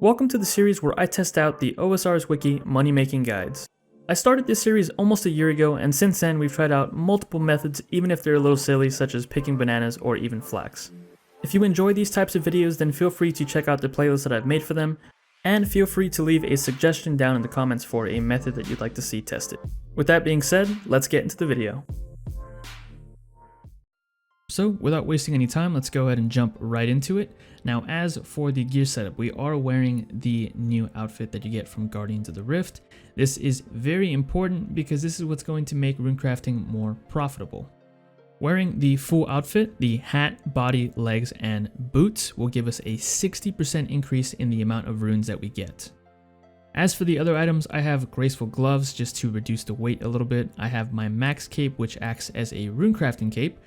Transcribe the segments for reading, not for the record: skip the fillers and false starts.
Welcome to the series where I test out the OSRS Wiki money-making guides. I started this series almost a year ago, and since then we've tried out multiple methods even if they're a little silly, such as picking bananas or even flax. If you enjoy these types of videos, then feel free to check out the playlist that I've made for them, and feel free to leave a suggestion down in the comments for a method that you'd like to see tested. With that being said, let's get into the video. So without wasting any time, let's go ahead and jump right into it. Now, as for the gear setup, we are wearing the new outfit that you get from Guardians of the Rift. This is very important because this is what's going to make runecrafting more profitable. Wearing the full outfit, the hat, body, legs, and boots will give us a 60% increase in the amount of runes that we get. As for the other items, I have graceful gloves just to reduce the weight a little bit. I have my max cape, which acts as a runecrafting cape,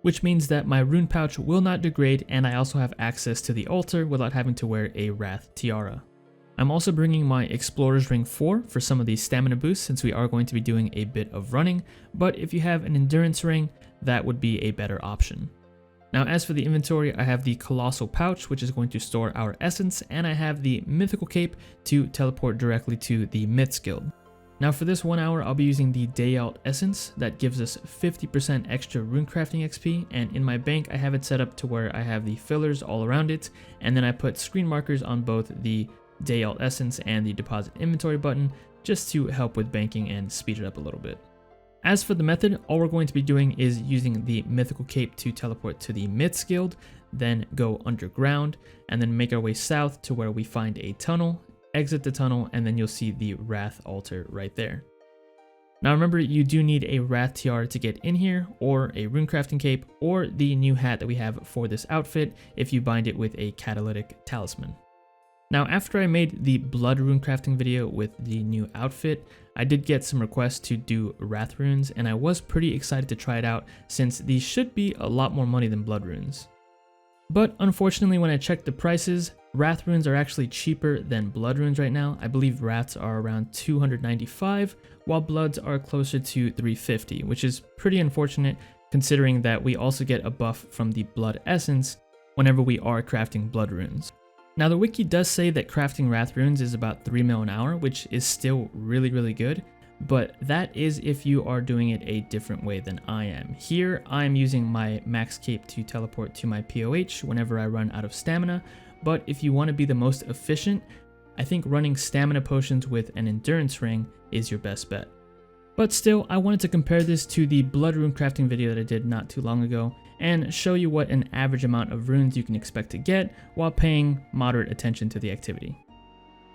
which means that my rune pouch will not degrade, and I also have access to the altar without having to wear a Wrath tiara. I'm also bringing my Explorer's Ring 4 for some of the stamina boosts since we are going to be doing a bit of running, but if you have an endurance ring, that would be a better option. Now, as for the inventory, I have the Colossal Pouch, which is going to store our essence, and I have the Mythical Cape to teleport directly to the Myths Guild. Now for this 1 hour, I'll be using the Day Out Essence that gives us 50% extra runecrafting XP, and in my bank I have it set up to where I have the fillers all around it, and then I put screen markers on both the Day Out Essence and the Deposit Inventory button just to help with banking and speed it up a little bit. As for the method, all we're going to be doing is using the Mythical Cape to teleport to the Myths Guild, then go underground, and then make our way south to where we find a tunnel, exit the tunnel, and then you'll see the Wrath altar right there. Now remember, you do need a Wrath tiara to get in here, or a runecrafting cape, or the new hat that we have for this outfit if you bind it with a catalytic talisman. Now after I made the blood runecrafting video with the new outfit, I did get some requests to do Wrath runes, and I was pretty excited to try it out since these should be a lot more money than blood runes. But unfortunately, when I checked the prices, Wrath runes are actually cheaper than blood runes right now. I believe Wraths are around 295, while bloods are closer to 350, which is pretty unfortunate considering that we also get a buff from the blood essence whenever we are crafting blood runes. Now the wiki does say that crafting Wrath runes is about 3 mil an hour, which is still really good, but that is if you are doing it a different way than I am. Here, I'm using my max cape to teleport to my POH whenever I run out of stamina, but if you want to be the most efficient, I think running stamina potions with an endurance ring is your best bet. But still, I wanted to compare this to the blood rune crafting video that I did not too long ago and show you what an average amount of runes you can expect to get while paying moderate attention to the activity.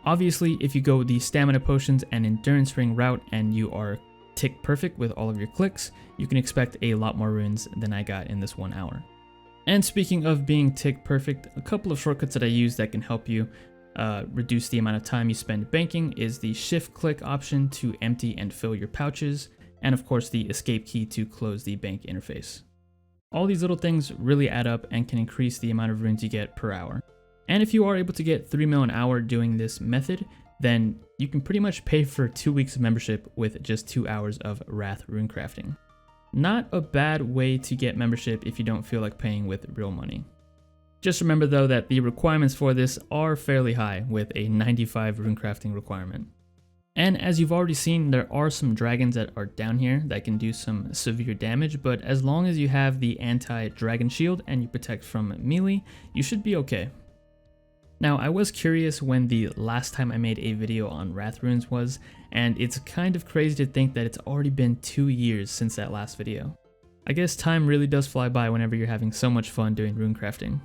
Obviously, if you go the stamina potions and endurance ring route and you are tick perfect with all of your clicks, you can expect a lot more runes than I got in this 1 hour. And speaking of being tick perfect, a couple of shortcuts that I use that can help you reduce the amount of time you spend banking is the shift click option to empty and fill your pouches, and of course the escape key to close the bank interface. All these little things really add up and can increase the amount of runes you get per hour. And if you are able to get 3 mil an hour doing this method, then you can pretty much pay for 2 weeks of membership with just 2 hours of Wrath runecrafting. Not a bad way to get membership if you don't feel like paying with real money. Just remember though that the requirements for this are fairly high with a 95 runecrafting requirement. And as you've already seen, there are some dragons that are down here that can do some severe damage, but as long as you have the anti-dragon shield and you protect from melee, you should be okay. Now, I was curious when the last time I made a video on Wrath runes was, and it's kind of crazy to think that it's already been 2 years since that last video. I guess time really does fly by whenever you're having so much fun doing runecrafting.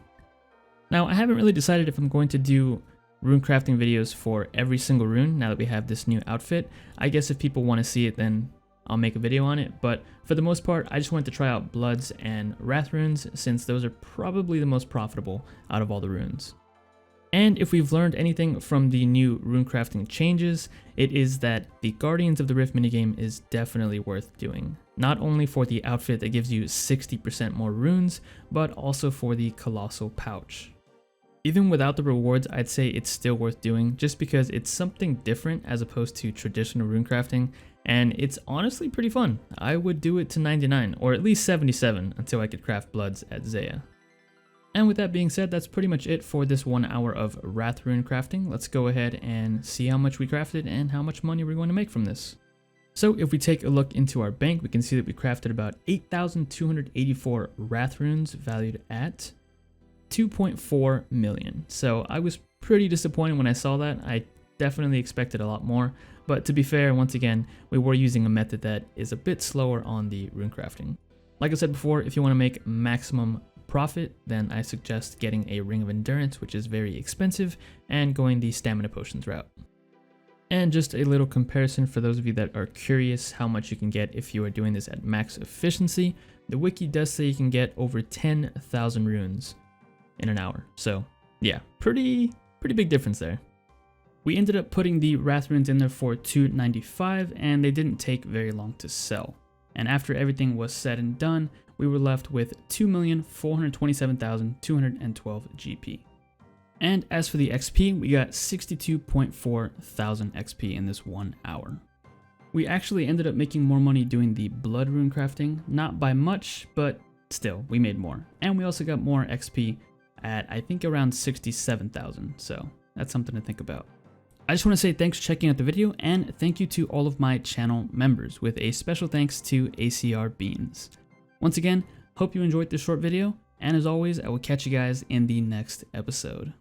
Now, I haven't really decided if I'm going to do runecrafting videos for every single rune now that we have this new outfit. I guess if people want to see it, then I'll make a video on it, but for the most part, I just wanted to try out Bloods and Wrath runes since those are probably the most profitable out of all the runes. And if we've learned anything from the new runecrafting changes, it is that the Guardians of the Rift minigame is definitely worth doing. Not only for the outfit that gives you 60% more runes, but also for the Colossal Pouch. Even without the rewards, I'd say it's still worth doing just because it's something different as opposed to traditional runecrafting, and it's honestly pretty fun. I would do it to 99, or at least 77 until I could craft Bloods at Zaya. And with that being said, that's pretty much it for this 1 hour of Wrath Rune crafting. Let's go ahead and see how much we crafted and how much money we're going to make from this. So if we take a look into our bank, we can see that we crafted about 8,284 Wrath Runes valued at 2.4 million. So I was pretty disappointed when I saw that. I definitely expected a lot more, but to be fair, once again, we were using a method that is a bit slower on the rune crafting. Like I said before, if you want to make maximum profit, then I suggest getting a Ring of Endurance, which is very expensive, and going the stamina potions route. And just a little comparison for those of you that are curious how much you can get if you are doing this at max efficiency, the wiki does say you can get over 10,000 runes in an hour. So yeah, pretty big difference there. We ended up putting the Wrath Runes in there for 295, and they didn't take very long to sell. And after everything was said and done, we were left with 2,427,212 GP. And as for the XP, we got 62.4 thousand XP in this 1 hour. We actually ended up making more money doing the blood rune crafting, not by much, but still, we made more. And we also got more XP at, I think, around 67,000, so that's something to think about. I just want to say thanks for checking out the video, and thank you to all of my channel members, with a special thanks to ACR Beans. Once again, hope you enjoyed this short video, and as always, I will catch you guys in the next episode.